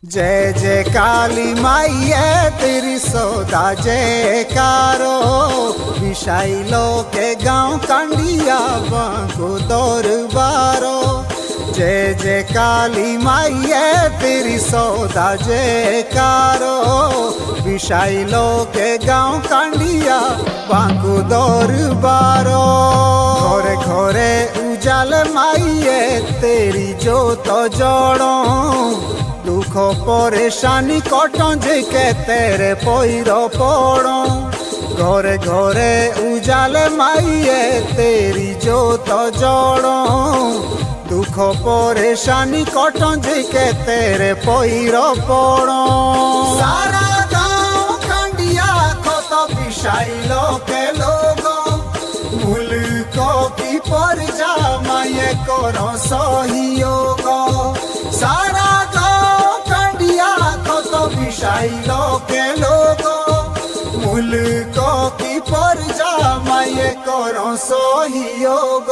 जय जय काली माइये तेरी सौदा जयकारो विशाइलो के गाँव कांडिया बांको दरबारो। जय जय काली माइये तेरी सौदा जयकारो विशाइलो के गाँव कांडिया बांको दरबारो। घरे घरे उजाल माइये तेरी जोत जड़ो दुख परेशानी कटं जे के तेरे पैर पड़ो। घरे घरे उजाल माइये तेरी जोत जड़ो दुख परेशानी कटं जे के तेरे पैर पड़ो। सारा गाँव कांडिया कत विशाइलो के लोगो मुल्क की परजा माये करो सहयोग। सारा विशाइलो के लोगो मुल्क की परजा माये करो सहयोग।